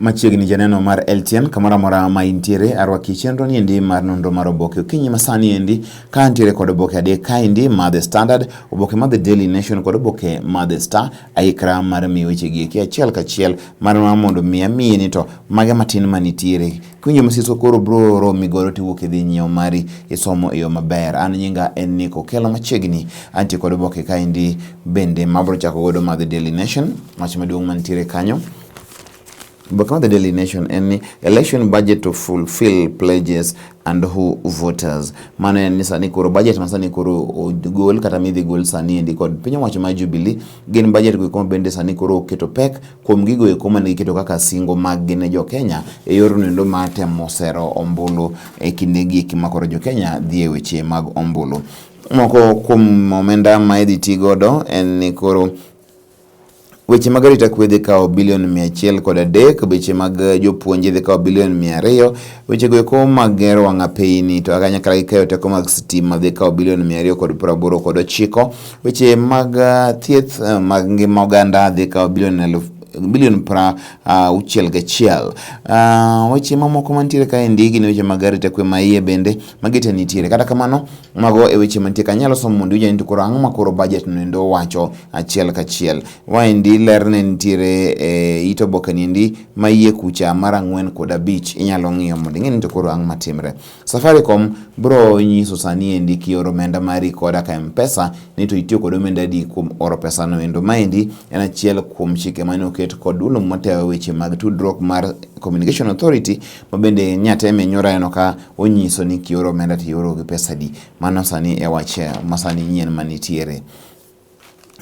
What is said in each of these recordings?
Machiegni janeno mar LTN kamora mora ma intiere arwaki chenro ni endi mar nonro mar oboke okinyi masani endi ka antiere kod oboke adek ka endi ma The Standard, oboke ma The Daily Nation kod oboke ma The Star. Aikra mar miyo weche gi eki achiel kachiel mar mondo miya ni to mage matin manitiere kunyo masiso koro bro romi goro tiwuok idhi nyiewo mari isomo e yo maber. An nyinga en Nick Okelo machiegni antie kod oboke ka endi bende mabro chako godo ma The Daily Nation wach maduong' mantiere kanyo. But the Daily Nation, any election budget to fulfill pledges and who voters. Mane ni sani koro budget masani koro goal kata midhi goal sani endi kod pinyo wacho ma Jubilee gin budget ko kuma bende sani koro keto pek kuom gigo e kuma ne keto kaka singo mag gine jo Kenya e yor nendo ma temo sero ombulu e kinde gi makoro jo Kenya dhi e weche mag ombulu. Moko kuom omenda ma idhi tigodo en ni koro weche mag arita kwe dhi kao bilion 103, weche mag jopuonje dhi kao bilion 200, weche go eko mag gero wang' apeyni to kanyakla gi keyo teko mag stima dhi kao bilion 289, weche mag thieth mag ngima oganda dhi kao bilion 61. Weche mamoko mantiere ka endi gin weche mag arita kwe ma iye bende magite nitiere. Kata kamano mago e weche mantiere kanyalo somo mondo ujani to koro ang'o ma koro budget no endo wacho achiel kachiel. Waendi lerne nitiere ito boke niendi ma iye kucha mar 4 inyalo ng'iyo mondo ing'e ni to koro ang'o matimre. Safaricom bro nyiso sani endi kioro omenda mari koda ka M-Pesa ni to itiyo kod omenda di kuom oro pesa no endo. Maendi en achiel kuom chike mane oket kod ulo mateo weche mag tudruok mar Communication Authority mabende nyateme nyora eno ka onyiso ni kioro omenda tioro gi pesa di. Mano sani e wache masani nyien manitiere.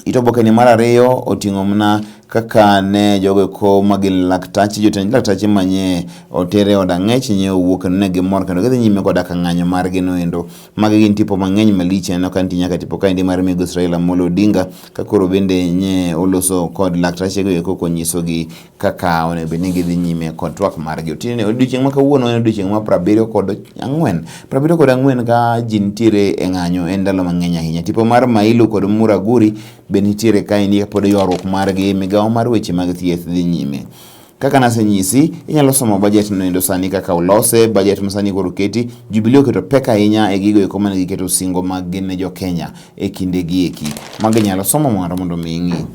Itoboke ni mar ariyo oting'o mna kaka ne jogo ko magin laktachi jotend laktachi manye otere oda ng'ech nye owuok ne gimor kendo gidhi nyime koda ka ng'anyo mar gino endo. Magi gin tipo mang'eny maliche no kanti nyaka tipo ka endi mar Migo Raila Amolo Odinga ka koro bende nye oloso kod laktachi go eko konyiso gi kaka one bende gidhi nyime kod twak mar gi. Otine odiochieng' ma kawuono en odiochieng' ma 74 ka ji nitiere e ng'anyo en ndalo mang'eny ahinya. Tipo mar Mailu kod Muraguri be nitiere ka endi pod ywaruok mar gi migawo mar weche mag thieth dhi nyime. Kaka nasenyisi inyalo somo budget no endo sani kaka ulose budget masani koro keti. Jubilee oketo pek ahinya e gigo eko mane giketo singo mag gine jo Kenya e kinde gi eki. Magi nyalo somo mondo mi ing'i.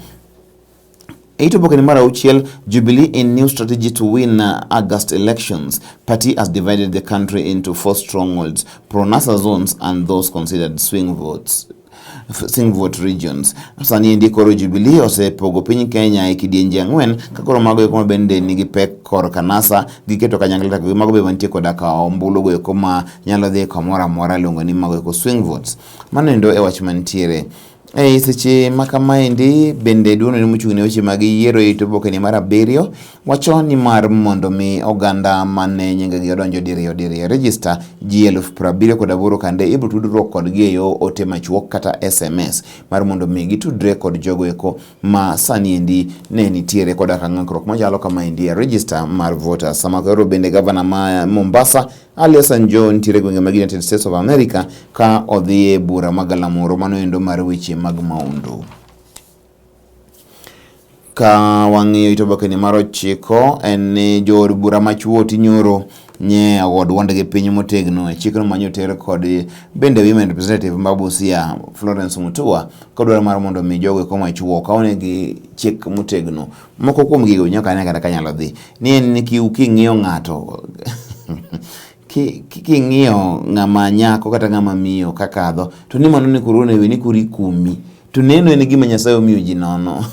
Ito boke ni mara uchiel, Jubilee in new strategy to win August elections. Party has divided the country into 4 strongholds, pro-NASA zones and those considered swing vote regions. Sani endi koro Jubilee osepogo piny Kenya e kidienje 4 ka koro mago eko bende nigi pek kor ka NASA giketo kanyakla gi mago be mantie koda ka ombulu go eko ma nyalo dhi kamoro amora luongo ni mago eko swing votes. Mano endo e wach mantiere. Seche makamaendi bende duono ni mochung'ne weche mag yiero ito boke ni mar 7 wacho ni mar mondo mi oganda mane nyinge gi odonjo diriyo register ji 78,000 kande ibro tudruok kod gi yo ote machuok kata SMS mar mondo mi gitudre kod jogo eko ma sani endi ne nitiere koda ka ng'ikruok machalo kamaendi register mar voters. Sama koro bende gavana ma Mombasa Ali Hassan Joho nitiere gwenge mag United States of America ka odhi e bura magalamoro mano endo mar weche mag maundu. Ka wang'iyo itoboke ni mar 9 en ni jood bura machuo tinyoro nye award wande gi piny motegno e chikno manyotere kod bende women representative Mabusia Florence Mutua kodwaro mar mondo mi jogo ko machuo kaone gi chik motegno. Moko kuom gigo nyaka ne kata kanyalo dhi ni en ni king'iyo ng'ato king'iyo ng'ama nyako kata ng'ama miyo kakadho to ni mano ni korone we ni kuri kumi to neno en gima Nyasaye omiyo ji nono.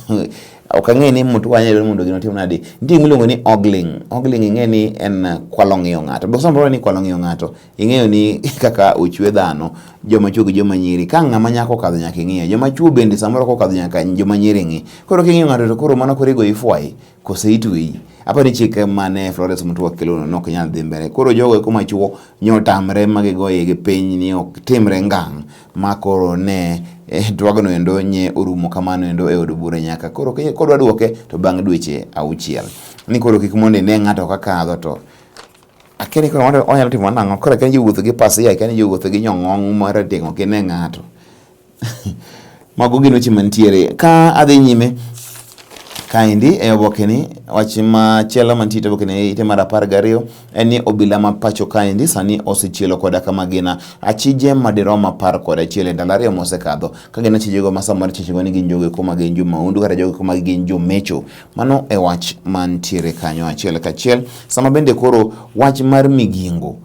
Ok ang'e ni Mutua nyalo mondo gino tim nade. Nitie miluongo ni ogling ing'e ni en kwalo ng'iyo ng'ato. Bo samoro ni kwalo ng'iyo ng'ato ing'eyo ni kaka ochwe dhano joma chuo gi joma nyiri ka ng'ama nyako kadho nyaka ing'iyo joma chuo bende samoro ko kadho nyaka joma nyiri ng'i. Koro king'iyo ng'ato to koro mano koro igo ifwai kose itweyi. Apa ni chike mane Florence Mutua kelo no ok nyal dhi mbele. Koro jogo eko machuo nyotamre magigoye gi piny ni ok timre ngang' ma koro ne dwagno endo nye orumo kamano endo e od bura nyaka koro kodwa duoke to bang' dweche 6 ni koro kik mondo ne ng'ato kakadho to akeni koro mondo onyalo timo nang'o koro akeni jowuotho gi pasia akeni jowuotho gi nyong'ong mar ting'o kine ng'ato. Mago gin weche mantiere ka adhi nyime kaendi e obokeni wach machielo mantie e obokeni ite mar 12 en ni obila ma pacho kaendi sani osechielo koda kama gina achije madirom 11 e ndalo ariyo mosekadho ka gin achijego ma samoro chichego ni gin jogo kuma gin jo maundu kata jogo kuma gin jo mecho. Mano e wach mantiere kanyo achiel kachiel. Sama bende koro wach mar migingo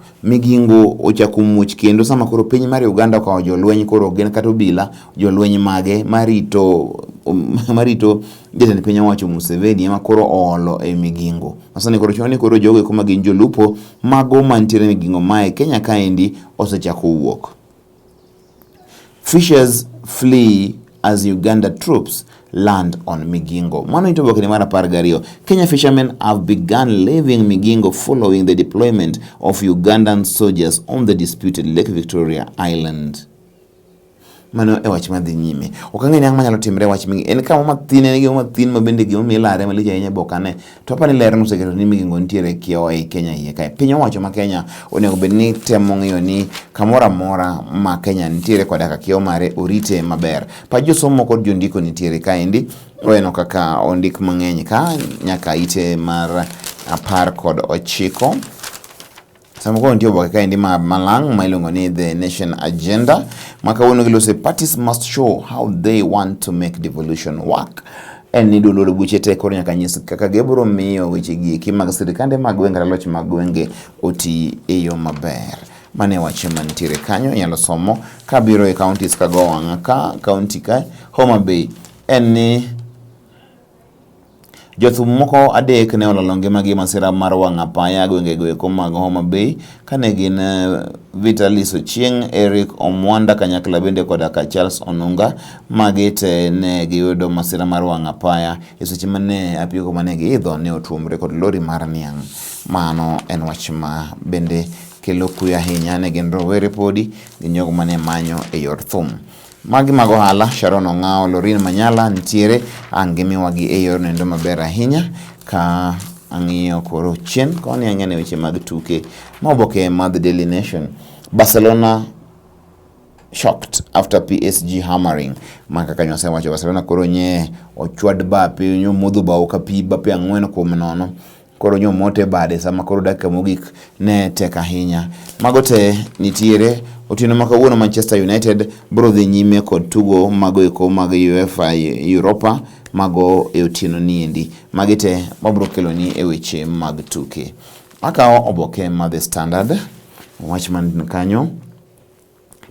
ochako muoch kendo sama koro piny mar Uganda okawo jolweny koro gin kata obila jolweny mage marito jatend piny owacho Museveni ema koro oolo e migingo. Masani koro choni koro jogo kuma gin jolupo mago mantiere migingo mae Kenya kaendi osechako wuok. Fishers flee as Uganda troops land on Migingo. Mano ito bokeni mar 12. Kenya fishermen have begun leaving Migingo following the deployment of Ugandan soldiers on the disputed Lake Victoria Island. Mano e wach madhi nyime. Okang'e ni ang' manyalo timre wach mingi. En kama mathin en gima mathin mabende gima milare malich ahinya bokane. To apani ler noseketo ni Migingo nitiere kiewo ei Kenya iye kae. Piny owacho ma Kenya onego bed ni temo ng'iyo ni kamoro amora ma Kenya nitiere koda ka kiewo mare orite maber. Pa josomo kod jondiko nitiere kaendi. Oeno kaka ondik mang'eny ka nyaka ite mar 19. Sama kwa ntiyo baka hindi malang mailungo ni The Nation Agenda. Makawuno gilo se parties must show how they want to make devolution work. Eni dululu buchete koro nyaka nyisi kaka geburo miyo wichigi kimagasirikande magwenge ralochi magwenge oti eyo maber. Mane wache manitire kanyo nyalo somo kabiro e counties kagowanga ka county ka Homa Bay. Eni jothum moko adek ne olalo ngimagi masira mar wang' apaya gwengego eko mag Homa Bay kane gin Vitalis Ochieng, Eric Omwanda kanyakla bende koda ka Charles Onunga magi te ne giyudo masira mar wang' apaya e seche mane apiko mane giidho ne otuomre kod lori mar niang'. Mano en wach ma bende kelo kuya ahinya ne gin rowere podi gin jogo mane manyo e yor thum. Magi mag ohala Sharon Ong'ao, Lorin Manyala nitiere angimiwagi e yor nendo maber ahinya ka ang'iyo koro chien koni ang'ene weche mag tuke maoboke mag The Daily Nation. Barcelona shocked after PSG hammering. Maka kanyo wacho Barcelona koro nye ochwad bape nyo modho bao ka pi bape 4-0 koro nyo mote bade sama koro dakika mogik ne tek ahinya. Mago te nitiere otieno makawuono Manchester United bro dhi nyime kod tugo mago eko mag UEFA Europa mago e otieno niendi. Magi te mabro kelo ni e weche mag tuke. Akawo oboke mag The Standard wach man kanyo.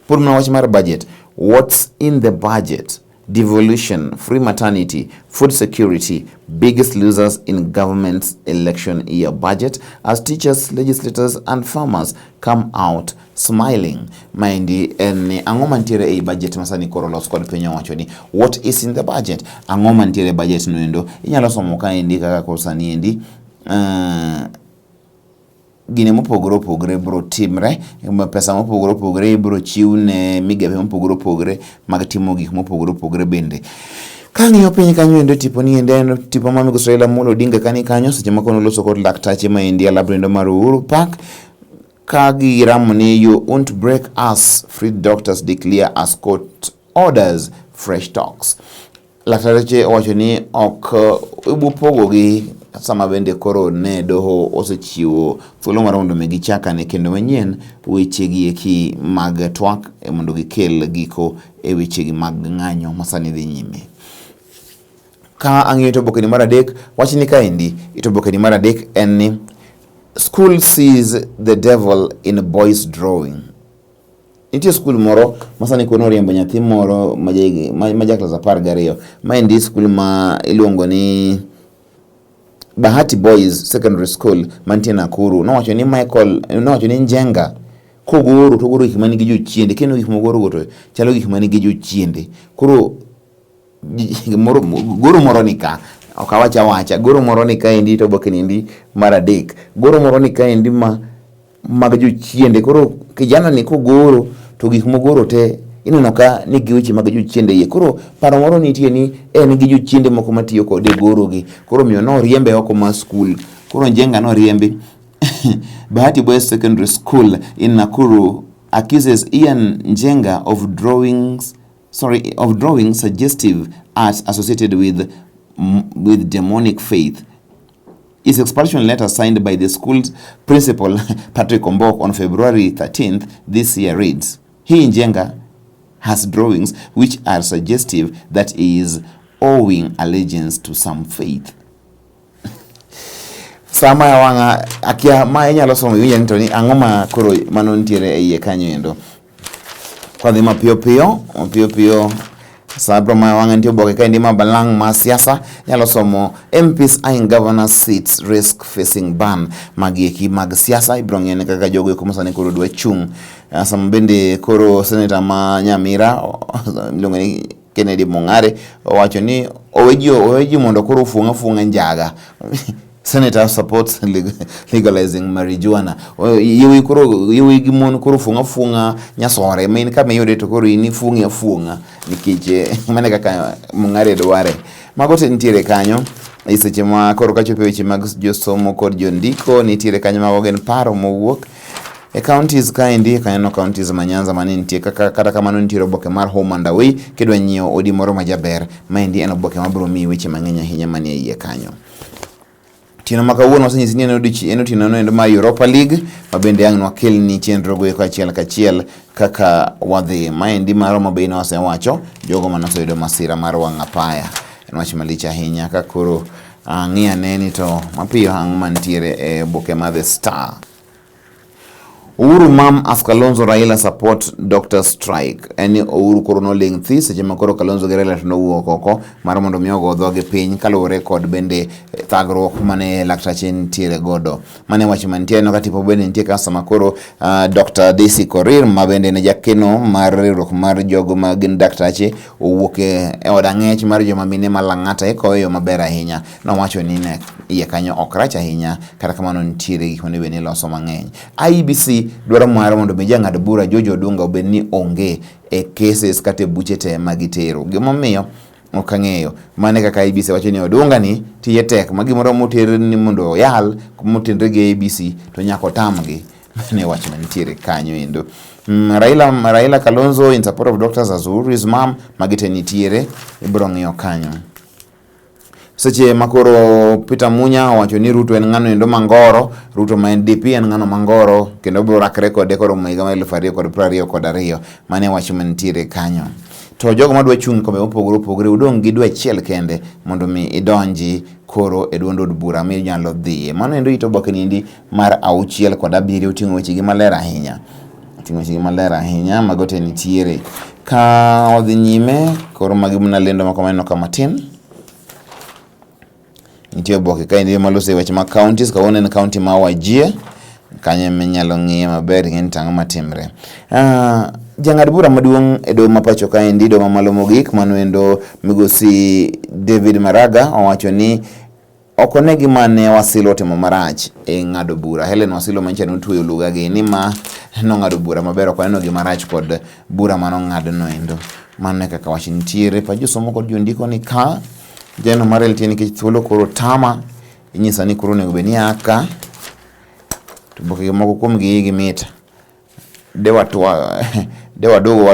Pur na wach mar budget. What's in the budget? Devolution, free maternity, food security, biggest losers in government's election year budget as teachers, legislators and farmers come out smiling. Maindi eni angomantiere e budget masani korolos kod piny owacho ni what is in the budget? Angomantiere budget noendo inyalo somo kaendi kaka kosani endi gine mopogore opogore bro timre pesa mopogore opogore bro chiwne migape mopogore opogore mag timo gik mopogore opogore bende. Kang'iyo piny kanyo endo tipo ni endo tipo ma Migosi Raila Amolo Odinga kani kanyo seche moko noloso kod laktache ma India labrendo mar Uhuru Park ka giramo ni you won't break us, free doctors declare as court orders fresh talks. Laktache owacho ni ok ibupogogi sama bende koro ne doho osechiwo thuolo mar mondo gichaka ne kendo manyien wechegi eki mag twak mondo gikel giko e wechegi mag ng'anyo masani dhi nyime. Ka ang'iyo to bokeni mar 3 wachni kaendi ito bokeni mar 3 en ni school sees the devil in boys drawing. Nitie school moro masani kono riembo nyathi moro majaklas 12 maendi school ma iluongo ni Bahati Boys Secondary School mantie Nakuru. Nowacho ni Michael nowacho ni Njenga kogoro to goro gik manigi jochiende kendo gik mogoro goto chalo gik manigi jochiende. Koro goro moro nika okawacha goro moro nika endi to bokeni endi mar 3 goro moro nika endi mag jochiende. Koro kijana ni kogoro to gik mogoro te ineno ka nigi weche mag jochiende iye. Koro paro moro nitie ni en gi jochiende moko matiyo kode gorogi. Koro miyo no riembe oko ma school. Koro Njenga no riembe. Bahati Boys Secondary School in Nakuru accuses Ian Njenga of drawing suggestive art associated with with demonic faith. His expulsion letter signed by the school's principal, Patrick Ombok, on February 13th this year reads, he Njenga has drawings which are suggestive that he is owing allegiance to some faith. Sama ya wanga akia inyalo somo wiye ntoni angoma koro manontiere e iye kanyo endo. Kwa dhima pio sabro ma wanga ntio boke ka ndima balang ma siasa nyalo somo MPs eyeing governor seats risk facing ban magieki mag siasa ibrongene kaka jogo komosane koro dwe chung. Sama bende koro senator ma Nyamira mlongeni Kennedy Mongare wacho ni oweji mondo koro funga njaga. Senator supports legalizing marijuana. Yewi gimon koro funga nyasore main ka meyode to koro ini funga nikije mane kaka Mongare dware. Magote ntiere kanyo iseche ma koro kachope weche mag josomo kod jondiko nitiere kanyo mago gen paro mowuok e counties kaendi kanyo counties manyanza manintie kata kamano nitiere oboke mar Home and Away kidwa nyiewo odi moro majaber maendi en oboke mabiro mi weche mang'eny ahinya manie iye kanyo. Tino makawuono wasenyisi ni eno tino endo ma Europa League mabende ang' nwakel ni chenro go kachiel kaka wadhi maendi maro mabeina wasewacho jogo manosoyudo masira mar wang' apaya en wach malich ahinya ka koro ng'iya neni to mapiyo ang' mantiere e boke ma The Star. Uhuru mam as Kalonzo Raila support doctor strike. Eni Uhuru koro no ling thi seche ma koro Kalonzo gi Raila no wuok oko mar mondo mi ogo dhoge piny kaluwore kod bende thagruok mane laktache ntiere godo. Mane wach mantiere no katipo bende ntie kasa makoro Dr. Daisy Korir ma bende ne jakeno mar riwruok mar jogo ma gin daktache owuok e od ang'ech mar joma mine malang'ata ikoyo maber ahinya. Nowacho ni ne iye kanyo ok rach ahinya kata kamano ntiere gik mane bende loso mang'eny. IEBC dwaro mara mondo be jang'ad bura George Odunga obed ni onge e cases kata buche te magitero. Gimomiyo ok ang'eyo mane kaka IEBC wacho ni Odunga ni tiye tek ma gimoro moter ni mondo oyal motenre gi IEBC to nyako tamgi mane wach mantiere kanyo endo. Raila Kalonzo in support of doctors as Uhuru's mom magite nitiere ibro ng'iyo kanyo. Seche makoro Peter Munya wacho ni Ruto en ng'ano endo mangoro, Ruto ma NDP en ng'ano mangoro kendo biro rakre kode koro higa mar 2022 mane wach mantiere kanyo. To jogo madwa chung' kombe opogore udong' gi dwe chiel kende mondo mi idonji koro e duond od bura mi nyalo dhie. Mano endo ito boke nindi mar 6 kod 7 oting'o weche gi maler ahinya. Magote nitiere ka odhi nyime koro magi mna lendo makomeno kamatin. Nitiyo boke ka indi malose weche ma counties ka wonen county ma Wajir kanye menyalo ng'iye maber ng'en tang' matimre. Jang'ad bura maduong' e doho ma pacho ka indi doho mamalo mogik mano endo migosi David Maraga owacho ni okone gimane Wasilo timo marach e ng'ado bura. Helen Wasilo mancha notuyo luga gi ni ma nong'ado bura maber okoneno gimarach kod bura manong'adno endo. Mano kaka wach nitiere pa josomo kod jondiko ni ka jeno marel tieni ke thuolo koro tama inyisa ni koro nego beni aka to boke moko kuom gi mita dewa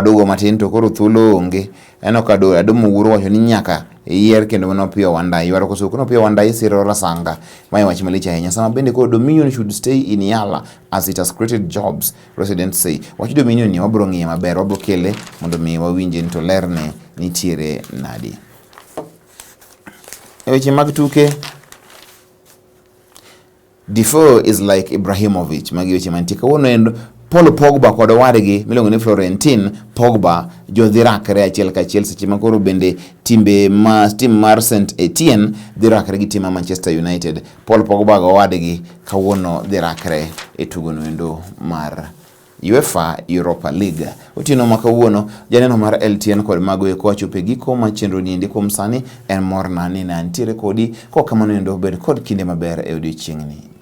dogo matin to koro thuolo onge eno ka do adomo wuro wacho ni nyaka yier kendo no piyo wandai waro koso kono piyo wandai siro rasanga mai wach malicha ahinya sama bende ko Dominion should stay in Yala as it has created jobs, residents say. Wach Dominion ni wabro ng'iye maber wabro kele mondo mi wawinje to lerne nitiere nadi. Eweche mag tuke Defoe is like Ibrahimovic magi weche mantika wono endo Paul Pogba kod wadgi miluongo ni Florentin Pogba jodhirakre achiel kachiel seche makoro bende tim mar St Etienne dhirakre gi tim mar Manchester United. Paul Pogba go wadgi kawuono dhirakre e tugono endo mar UEFA Europa League. Utino makawuono janeno mar LTN kod mago e kocho pe giko ma chenro ni ndiko msani en morna ni na ntiere kodi ko kamano endo bed kod kinde maber e odiechiengni.